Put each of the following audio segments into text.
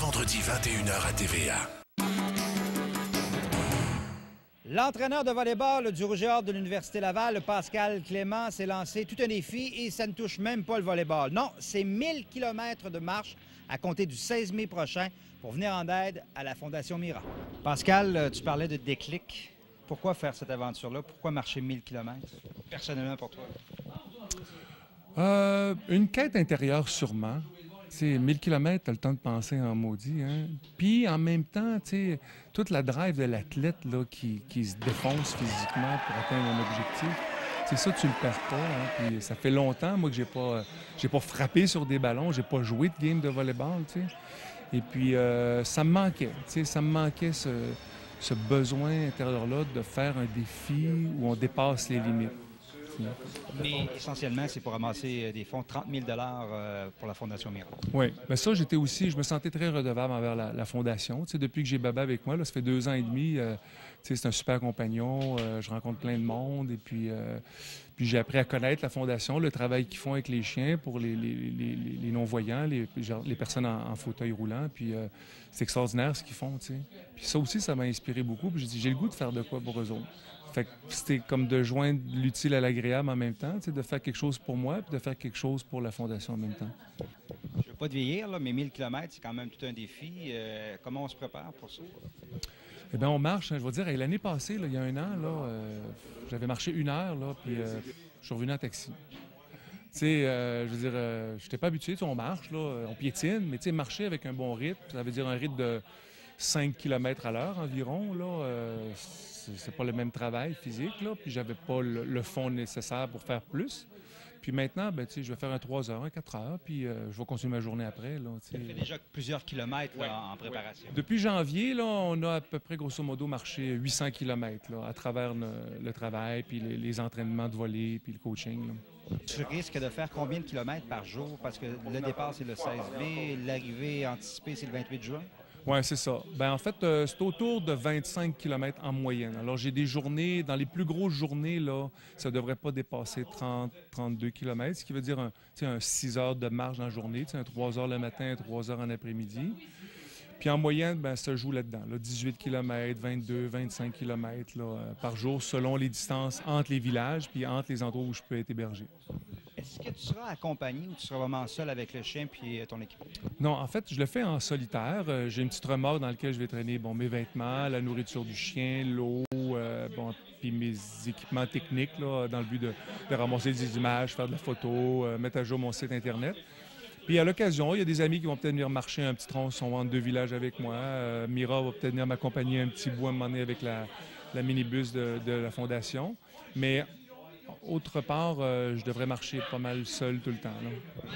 vendredi 21h à TVA. L'entraîneur de volleyball du Rouge et Or de l'Université Laval, Pascal Clément, s'est lancé tout un défi et ça ne touche même pas le volleyball. Non, c'est 1000 km de marche à compter du 16 mai prochain pour venir en aide à la Fondation Mira. Pascal, tu parlais de déclic. Pourquoi faire cette aventure-là? Pourquoi marcher 1000 km, personnellement pour toi? Une quête intérieure sûrement. T'sais, 1000 km, tu as le temps de penser en maudit. Hein? Puis en même temps, toute la drive de l'athlète là, qui se défonce physiquement pour atteindre un objectif, c'est ça, tu le perds pas. Hein? Puis ça fait longtemps, moi, que j'ai pas frappé sur des ballons, j'ai pas joué de game de volleyball. T'sais. Et puis ça me manquait. Ça me manquait ce besoin intérieur-là de faire un défi où on dépasse les limites. Mais essentiellement, c'est pour ramasser des fonds, 30 000 pour la Fondation Mira. Oui, bien ça, je me sentais très redevable envers la Fondation. Depuis que j'ai Baba avec moi, là, ça fait 2 ans et demi, c'est un super compagnon, je rencontre plein de monde et puis j'ai appris à connaître la Fondation, le travail qu'ils font avec les chiens pour les non-voyants, les personnes en fauteuil roulant, puis c'est extraordinaire ce qu'ils font, t'sais. Puis ça aussi, ça m'a inspiré beaucoup, puis j'ai dit, j'ai le goût de faire de quoi pour eux autres. Fait que c'était comme de joindre l'utile à l'agréable en même temps, de faire quelque chose pour moi puis de faire quelque chose pour la Fondation en même temps. Je ne veux pas te vieillir, là, mais 1000 km, c'est quand même tout un défi. Comment on se prépare pour ça? Eh bien, on marche, hein, je vais dire, l'année passée, là, il y a 1 an, j'avais marché 1 heure, là, puis je suis revenu en taxi. Tu sais, je veux dire, je n'étais pas habitué, on marche, là, on piétine, mais tu sais, marcher avec un bon rythme, ça veut dire un rythme de 5 km à l'heure environ, là, c'est pas le même travail physique, là, puis j'avais pas le fond nécessaire pour faire plus. Puis maintenant, ben, je vais faire un 3 heures, un 4 heures, puis je vais continuer ma journée après. Ça fait déjà plusieurs kilomètres là, en préparation. Depuis janvier, là, on a à peu près, grosso modo, marché 800 km là, à travers le travail, puis les entraînements de volley, puis le coaching. Là. Tu risques de faire combien de kilomètres par jour? Parce que le départ, c'est le 16 mai, l'arrivée anticipée, c'est le 28 juin. Oui, c'est ça. Ben, en fait, c'est autour de 25 km en moyenne. Alors, j'ai des journées, dans les plus grosses journées, là, ça ne devrait pas dépasser 30-32 km, ce qui veut dire un 6 heures de marche dans la journée, un 3 heures le matin, 3 heures en après-midi. Puis en moyenne, ben, ça joue là-dedans, là, 18 km, 22, 25 km par jour, selon les distances entre les villages puis entre les endroits où je peux être hébergé. Est-ce que tu seras accompagné ou tu seras vraiment seul avec le chien puis ton équipe? Non, en fait, je le fais en solitaire. J'ai une petite remorque dans laquelle je vais traîner mes vêtements, la nourriture du chien, l'eau, puis mes équipements techniques là, dans le but de ramasser des images, faire de la photo, mettre à jour mon site Internet. Puis à l'occasion, il y a des amis qui vont peut-être venir marcher un petit tronçon entre 2 villages avec moi. Mira va peut-être venir m'accompagner un petit bout à un moment donné avec la minibus de la Fondation. Mais autre part, je devrais marcher pas mal seul tout le temps. Là.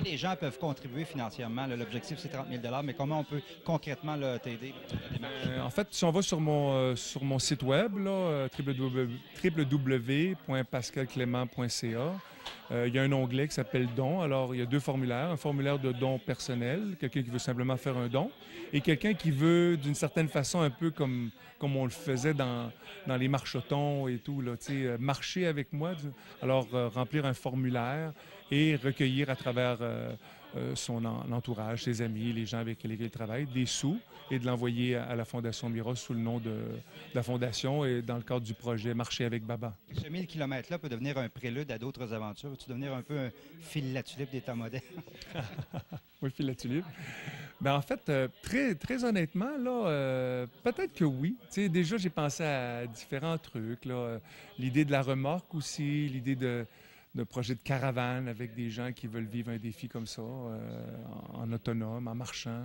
Les gens peuvent contribuer financièrement. L'objectif, c'est 30 000 mais comment on peut concrètement t'aider pour ta démarche? En fait, si on va sur mon site web, www.pascalclement.ca, il y a un onglet qui s'appelle « Dons ». Alors, il y a 2 formulaires. Un formulaire de don personnel, quelqu'un qui veut simplement faire un don, et quelqu'un qui veut, d'une certaine façon, un peu comme on le faisait dans les marchotons et tout, là, marcher avec moi. Alors, remplir un formulaire et recueillir à travers son entourage, ses amis, les gens avec lesquels il travaille, des sous et de l'envoyer à la Fondation Mira sous le nom de la Fondation et dans le cadre du projet Marcher avec Baba. Ce 1000 km-là peut devenir un prélude à d'autres aventures. Veux-tu devenir un peu un fil la tulipe des temps modernes? Oui, fil la tulipe. Ben en fait, très, très honnêtement, là, peut-être que oui. Tu sais, déjà, j'ai pensé à différents trucs. L'idée de la remorque aussi, l'idée d'un projet de caravane avec des gens qui veulent vivre un défi comme ça, en autonome, en marchant.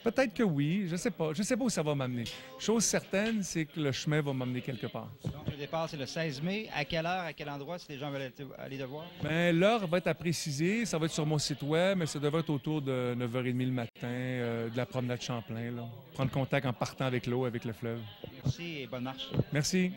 Peut-être que oui, je sais pas. Je sais pas où ça va m'amener. Chose certaine, c'est que le chemin va m'amener quelque part. Donc, le départ, c'est le 16 mai. À quelle heure, à quel endroit, si les gens veulent aller te voir? Bien, l'heure va être à préciser. Ça va être sur mon site web, mais ça devrait être autour de 9h30 le matin, de la promenade Champlain. Là. Prendre contact en partant avec l'eau, avec le fleuve. Merci et bonne marche. Merci.